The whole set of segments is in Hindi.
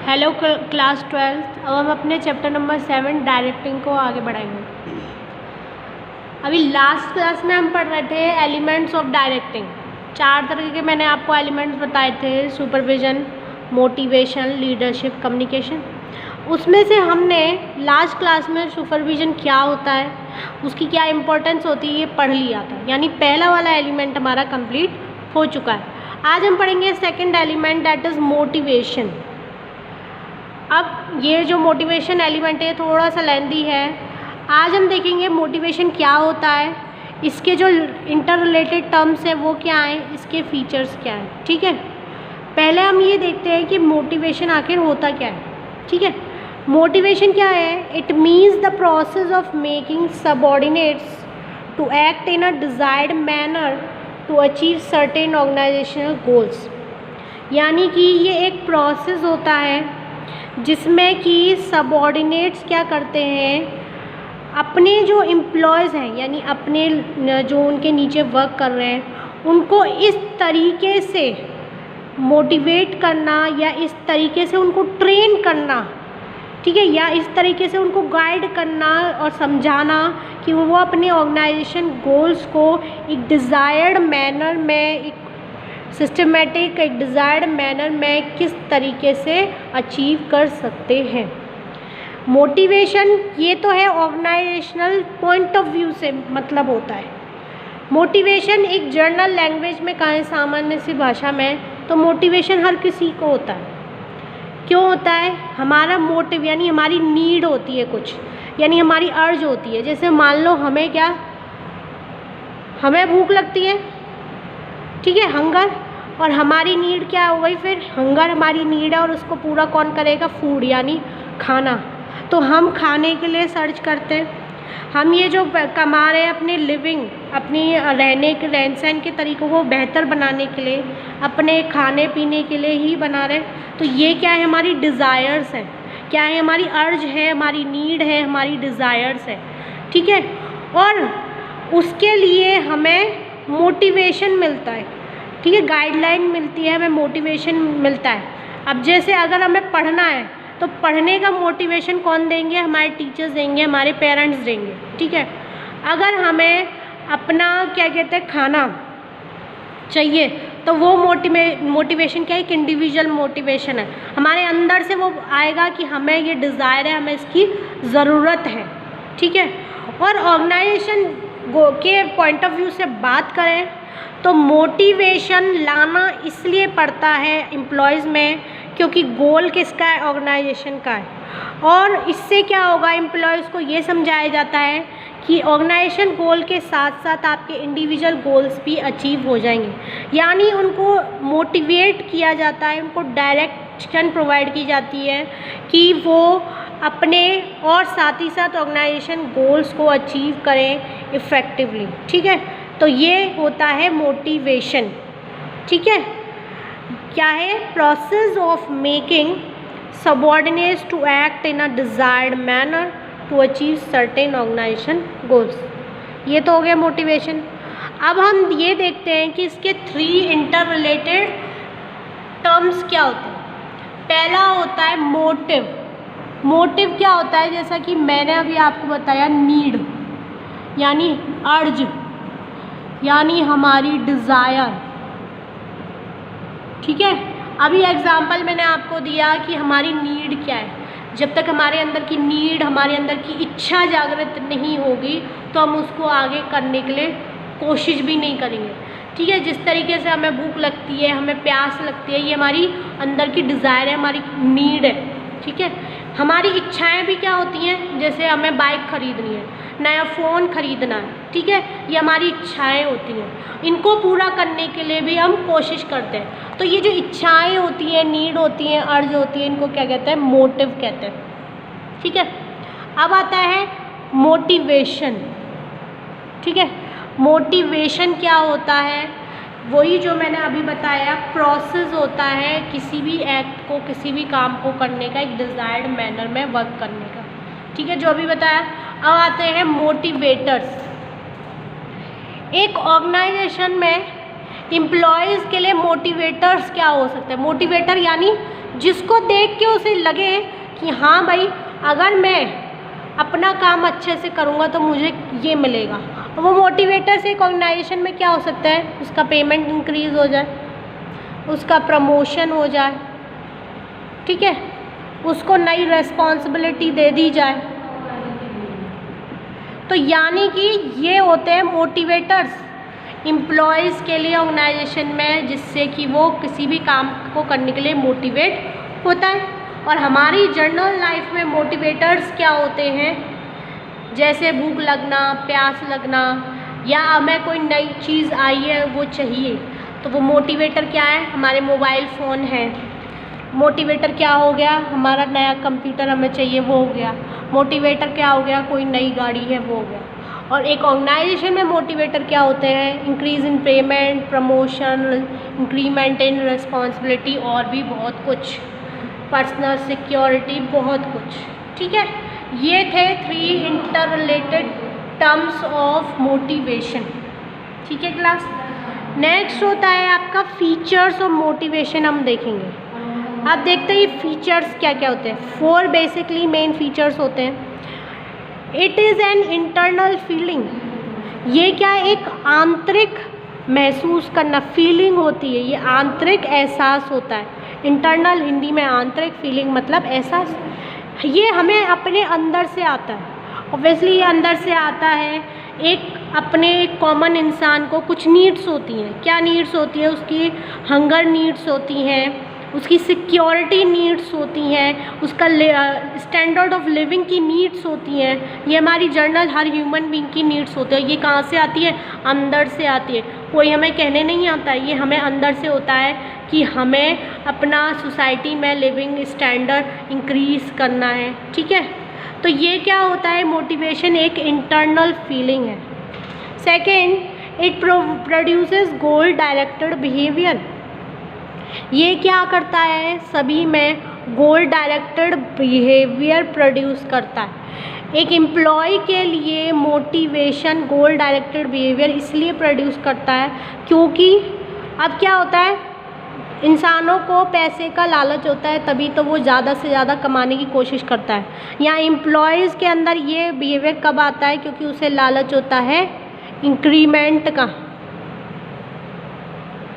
Hello class 12। अब हम अपने चैप्टर नंबर 7 डायरेक्टिंग को आगे बढ़ाएंगे। अभी लास्ट क्लास में हम पढ़ रहे थे एलिमेंट्स ऑफ डायरेक्टिंग। 4 तरह के मैंने आपको एलिमेंट्स बताए थे, सुपरविजन, मोटिवेशन, लीडरशिप, कम्युनिकेशन। उसमें से हमने लास्ट क्लास में सुपरविजन क्या होता है, उसकी क्या इम्पोर्टेंस होती है, ये पढ़ लिया था। यानी पहला वाला एलिमेंट हमारा कंप्लीट हो चुका है। आज हम पढ़ेंगे second element, that is motivation. अब ये जो मोटिवेशन एलिमेंट है थोड़ा सा लेंथी है। आज हम देखेंगे मोटिवेशन क्या होता है, इसके जो इंटर रिलेटेड टर्म्स हैं वो क्या हैं, इसके फीचर्स क्या हैं। ठीक है, पहले हम ये देखते हैं कि मोटिवेशन आखिर होता क्या है। ठीक है, मोटिवेशन क्या है? It means the process of making subordinates to act in a desired manner to achieve certain organisational goals. यानी कि ये एक प्रोसेस होता है जिसमें कि सबऑर्डिनेट्स क्या करते हैं, अपने जो एम्प्लॉयज़ हैं यानी अपने जो उनके नीचे वर्क कर रहे हैं उनको इस तरीके से मोटिवेट करना या इस तरीके से उनको ट्रेन करना, ठीक है, या इस तरीके से उनको गाइड करना और समझाना कि वो अपने ऑर्गेनाइजेशन गोल्स को एक डिज़ायर्ड मैनर में, एक सिस्टमेटिक, एक डिज़ायर्ड मैनर में किस तरीके से अचीव कर सकते हैं। मोटिवेशन ये तो है ऑर्गेनाइजेशनल पॉइंट ऑफ व्यू से मतलब होता है। मोटिवेशन एक जर्नल लैंग्वेज में कहें, सामान्य सी भाषा में, तो मोटिवेशन हर किसी को होता है। क्यों होता है? हमारा मोटिव यानी हमारी नीड होती है कुछ, यानी हमारी अर्ज होती है। जैसे मान लो हमें भूख लगती है, ठीक है, हंगर, और हमारी नीड क्या हो गई फिर? हंगर हमारी नीड है और उसको पूरा कौन करेगा? फूड यानी खाना। तो हम खाने के लिए सर्च करते हैं। हम ये जो कमा रहे हैं अपने लिविंग, अपनी रहन सहन के तरीक़ों को बेहतर बनाने के लिए, अपने खाने पीने के लिए ही बना रहे हैं। तो ये क्या है? हमारी डिज़ायर्स हैं। क्या है? हमारी अर्ज है, हमारी नीड है, हमारी डिज़ायर्स है। ठीक है, और उसके लिए हमें मोटिवेशन मिलता है। ठीक है, गाइडलाइन मिलती है, हमें मोटिवेशन मिलता है। अब जैसे अगर हमें पढ़ना है तो पढ़ने का मोटिवेशन कौन देंगे? हमारे टीचर्स देंगे, हमारे पेरेंट्स देंगे। ठीक है, अगर हमें अपना क्या कहते हैं खाना चाहिए तो वो मोटिवेशन क्या है? एक इंडिविजुअल मोटिवेशन है, हमारे अंदर से वो आएगा कि हमें ये डिज़ायर है, हमें इसकी ज़रूरत है। ठीक है, और ऑर्गेनाइजेशन के पॉइंट ऑफ व्यू से बात करें तो मोटिवेशन लाना इसलिए पड़ता है एम्प्लॉयज़ में क्योंकि गोल किसका है? ऑर्गेनाइजेशन का है। और इससे क्या होगा? एम्प्लॉयज़ को ये समझाया जाता है कि ऑर्गेनाइजेशन गोल के साथ साथ आपके इंडिविजुअल गोल्स भी अचीव हो जाएंगे। यानी उनको मोटिवेट किया जाता है, उनको डायरेक्शन प्रोवाइड की जाती है कि वो अपने और साथ ही साथ ऑर्गेनाइजेशन गोल्स को अचीव करें इफ़ेक्टिवली। ठीक है, तो ये होता है मोटिवेशन। ठीक है, क्या है? Process of making subordinates to act in a desired manner to achieve certain organisation goals. ये तो हो गया मोटिवेशन। अब हम ये देखते हैं कि इसके 3 इंटर रिलेटेड टर्म्स क्या होते हैं। पहला होता है मोटिव। मोटिव क्या होता है? जैसा कि मैंने अभी आपको बताया, नीड यानी अर्ज, यानी हमारी डिज़ायर। ठीक है, अभी एग्जाम्पल मैंने आपको दिया कि हमारी नीड क्या है। जब तक हमारे अंदर की नीड, हमारे अंदर की इच्छा जागृत नहीं होगी तो हम उसको आगे करने के लिए कोशिश भी नहीं करेंगे। ठीक है, जिस तरीके से हमें भूख लगती है, हमें प्यास लगती है, ये हमारी अंदर की डिज़ायर है, हमारी नीड है। ठीक है, हमारी इच्छाएं भी क्या होती हैं? जैसे हमें बाइक खरीदनी है, नया फ़ोन खरीदना है, ठीक है, ये हमारी इच्छाएं होती हैं। इनको पूरा करने के लिए भी हम कोशिश करते हैं। तो ये जो इच्छाएं होती हैं, नीड होती हैं, अर्ज होती है, इनको क्या कहते हैं? मोटिव कहते हैं। ठीक है, अब आता है मोटिवेशन। ठीक है, मोटिवेशन क्या होता है? वही जो मैंने अभी बताया, प्रोसेस होता है किसी भी एक्ट को, किसी भी काम को करने का, एक डिज़ायर्ड मैनर में वर्क करने का। ठीक है, जो अभी बताया। अब आते हैं मोटिवेटर्स। एक ऑर्गेनाइजेशन में एम्प्लॉयज़ के लिए मोटिवेटर्स क्या हो सकते हैं? मोटिवेटर यानी जिसको देख के उसे लगे कि हाँ भाई, अगर मैं अपना काम अच्छे से करूँगा तो मुझे ये मिलेगा। वो मोटिवेटर से एक ऑर्गेनाइजेशन में क्या हो सकता है? उसका पेमेंट इंक्रीज़ हो जाए, उसका प्रमोशन हो जाए, ठीक है, उसको नई रिस्पॉन्सिबिलिटी दे दी जाए। तो यानी कि ये होते हैं मोटिवेटर्स एम्प्लॉयज़ के लिए ऑर्गेनाइजेशन में, जिससे कि वो किसी भी काम को करने के लिए मोटिवेट होता है। और हमारी जर्नल लाइफ में मोटिवेटर्स क्या होते हैं? जैसे भूख लगना, प्यास लगना, या हमें कोई नई चीज़ आई है वो चाहिए, तो वो मोटिवेटर क्या है? हमारे मोबाइल फ़ोन है। मोटिवेटर क्या हो गया? हमारा नया कंप्यूटर हमें चाहिए, वो हो गया। मोटिवेटर क्या हो गया? कोई नई गाड़ी है, वो हो गया। और एक ऑर्गेनाइजेशन में मोटिवेटर क्या होते हैं? Increase in payment, promotion, increment in responsibility, और भी बहुत कुछ, पर्सनल सिक्योरिटी, बहुत कुछ, ठीक है। ये थे 3 inter related terms of motivation, ठीक है क्लास। नेक्स्ट होता है आपका फीचर्स ऑफ मोटिवेशन, हम देखेंगे। आप देखते हैं फीचर्स क्या क्या होते हैं। 4 बेसिकली मेन फीचर्स होते हैं। It is an internal feeling, ये क्या है? एक आंतरिक महसूस करना, फीलिंग होती है, ये आंतरिक एहसास होता है। इंटरनल हिंदी में आंतरिक, फीलिंग मतलब एहसास। ये हमें अपने अंदर से आता है। ऑब्वियसली ये अंदर से आता है। एक अपने कॉमन इंसान को कुछ नीड्स होती हैं। क्या नीड्स होती है? उसकी हंगर नीड्स होती हैं, उसकी सिक्योरिटी नीड्स होती हैं, उसका स्टैंडर्ड ऑफ लिविंग की नीड्स होती हैं। ये हमारी जर्नल हर ह्यूमन बीइंग की नीड्स होती है। ये कहाँ से आती है? अंदर से आती है। कोई हमें कहने नहीं आता है, ये हमें अंदर से होता है कि हमें अपना सोसाइटी में लिविंग स्टैंडर्ड इंक्रीज़ करना है, ठीक है। तो ये क्या होता है? मोटिवेशन एक इंटरनल फीलिंग है। Second, it produces goal directed behaviour, ये क्या करता है? सभी में गोल डायरेक्टेड बिहेवियर प्रोड्यूस करता है। एक एम्प्लॉय के लिए मोटिवेशन गोल डायरेक्टेड बिहेवियर इसलिए प्रोड्यूस करता है क्योंकि अब क्या होता है, इंसानों को पैसे का लालच होता है, तभी तो वो ज़्यादा से ज़्यादा कमाने की कोशिश करता है। यहाँ एम्प्लॉयज़ के अंदर ये बिहेवियर कब आता है? क्योंकि उसे लालच होता है इंक्रीमेंट का,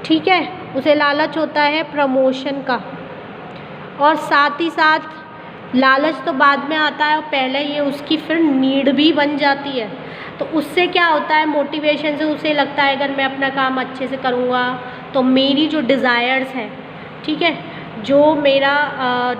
ठीक है, उसे लालच होता है प्रमोशन का। और साथ ही साथ लालच तो बाद में आता है और पहले ये उसकी फिर नीड भी बन जाती है। तो उससे क्या होता है? मोटिवेशन से उसे लगता है अगर मैं अपना काम अच्छे से करूँगा तो मेरी जो डिज़ायर्स हैं, ठीक है, जो मेरा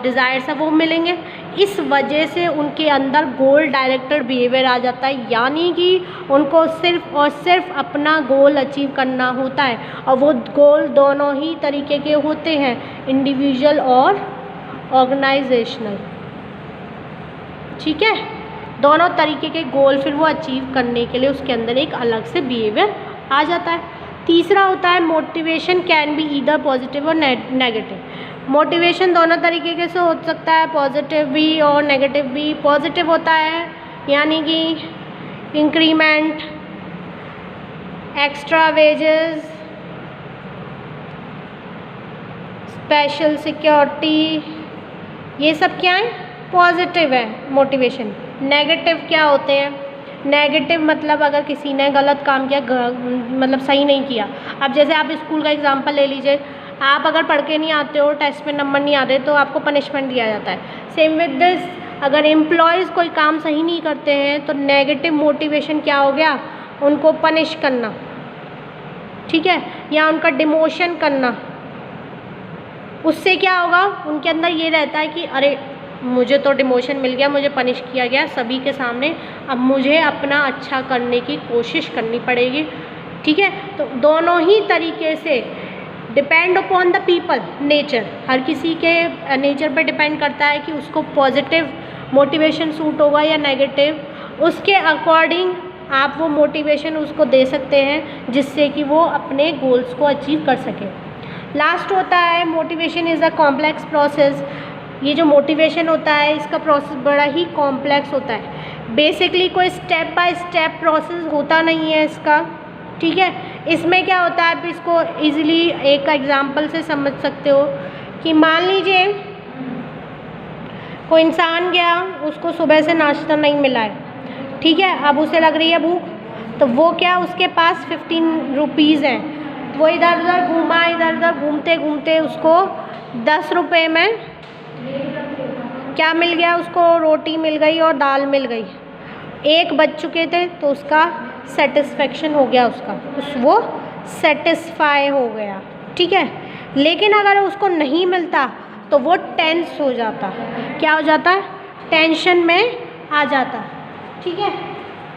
डिज़ायर्स है वो मिलेंगे। इस वजह से उनके अंदर गोल डायरेक्टेड बिहेवियर आ जाता है, यानी कि उनको सिर्फ़ और सिर्फ अपना गोल अचीव करना होता है। और वो गोल दोनों ही तरीके के होते हैं, इंडिविजुअल और ऑर्गेनाइजेशनल, ठीक है। दोनों तरीके के गोल फिर वो अचीव करने के लिए उसके अंदर एक अलग से बिहेवियर आ जाता है। तीसरा होता है motivation can be either positive और नेगेटिव। मोटिवेशन दोनों तरीके के से हो सकता है, पॉजिटिव भी और नेगेटिव भी। पॉजिटिव होता है यानी कि increment, extra wages, special security, ये सब क्या है? पॉजिटिव है मोटिवेशन। नेगेटिव क्या होते हैं? नेगेटिव मतलब अगर किसी ने गलत काम किया, मतलब सही नहीं किया। अब जैसे आप स्कूल का एग्जांपल ले लीजिए, आप अगर पढ़ के नहीं आते हो, टेस्ट में नंबर नहीं आते, तो आपको पनिशमेंट दिया जाता है। सेम विद दिस, अगर एम्प्लॉयज़ कोई काम सही नहीं करते हैं तो नेगेटिव मोटिवेशन क्या हो गया? उनको पनिश करना, ठीक है, या उनका डिमोशन करना। उससे क्या होगा? उनके अंदर ये रहता है कि अरे मुझे तो डिमोशन मिल गया, मुझे पनिश किया गया सभी के सामने, अब मुझे अपना अच्छा करने की कोशिश करनी पड़ेगी, ठीक है। तो दोनों ही तरीके से depend upon the people nature, हर किसी के नेचर पर डिपेंड करता है कि उसको पॉजिटिव मोटिवेशन सूट होगा या नेगेटिव। उसके अकॉर्डिंग आप वो मोटिवेशन उसको दे सकते हैं जिससे कि वो अपने गोल्स को अचीव कर सके। लास्ट होता है motivation is a complex process. ये जो मोटिवेशन होता है इसका प्रोसेस बड़ा ही कॉम्प्लेक्स होता है। बेसिकली कोई स्टेप बाय स्टेप प्रोसेस होता नहीं है इसका, ठीक है। इसमें क्या होता है, आप इसको इजीली एक एग्जांपल से समझ सकते हो कि मान लीजिए कोई इंसान गया, उसको सुबह से नाश्ता नहीं मिला है, ठीक है, अब उसे लग रही है भूख, तो वो क्या, उसके पास 15 रुपीज़ हैं, वो इधर उधर घूमा, इधर उधर घूमते घूमते उसको 10 रुपये में क्या मिल गया, उसको रोटी मिल गई और दाल मिल गई। एक बज चुके थे तो उसका सेटिस्फेक्शन हो गया, वो सेटिस्फाई हो गया, ठीक है। लेकिन अगर उसको नहीं मिलता तो वो टेंस हो जाता, क्या हो जाता, टेंशन में आ जाता, ठीक है।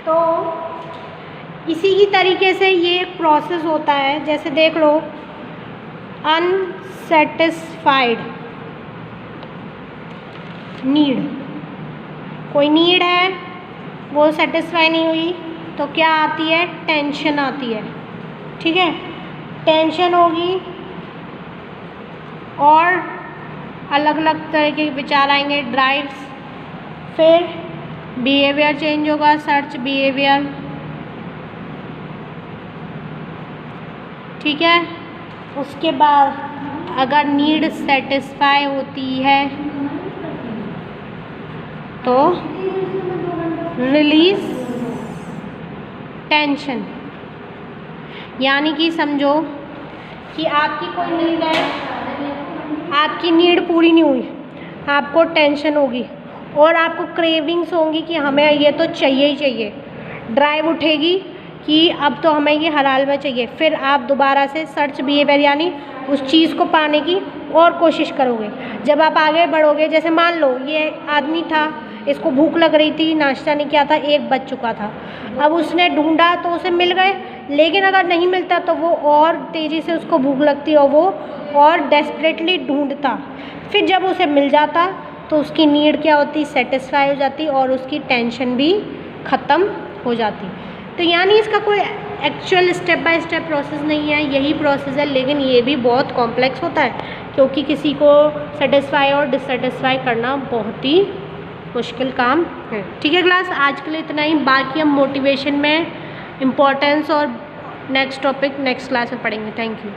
तो इसी की तरीके से ये एक प्रोसेस होता है, जैसे देख लो अनसेटिस्फाइड नीड, कोई नीड है वो सेटिस्फाई नहीं हुई तो क्या आती है, टेंशन आती है, ठीक है। टेंशन होगी और अलग अलग तरह के विचार आएंगे, ड्राइव्स, फिर बिहेवियर चेंज होगा, सर्च बिहेवियर, ठीक है। उसके बाद अगर नीड सेटिस्फाई होती है तो रिलीज टेंशन, यानी कि समझो कि आपकी कोई नीड है, आपकी नीड पूरी नहीं हुई, आपको टेंशन होगी और आपको क्रेविंग्स होंगी कि हमें ये तो चाहिए ही चाहिए, ड्राइव उठेगी कि अब तो हमें ये हर हाल में चाहिए, फिर आप दोबारा से सर्च बिहेवियर यानी उस चीज़ को पाने की और कोशिश करोगे। जब आप आगे बढ़ोगे, जैसे मान लो ये आदमी था, इसको भूख लग रही थी, नाश्ता नहीं किया था, 1 बज चुका था, अब उसने ढूंढा तो उसे मिल गए, लेकिन अगर नहीं मिलता तो वो और तेज़ी से उसको भूख लगती और वो और डेस्परेटली ढूंढता, फिर जब उसे मिल जाता तो उसकी नीड क्या होती, सेटिस्फाई हो जाती और उसकी टेंशन भी ख़त्म हो जाती। तो यानी इसका कोई actual step by step process नहीं है, यही प्रोसेस है, लेकिन ये भी बहुत कॉम्प्लेक्स होता है क्योंकि किसी को सेटिस्फाई और डिससेटिस्फाई करना बहुत ही मुश्किल काम है। ठीक है क्लास, आज के लिए इतना ही, बाकी हम मोटिवेशन में इम्पोर्टेंस और नेक्स्ट टॉपिक नेक्स्ट क्लास में पढ़ेंगे। Thank you.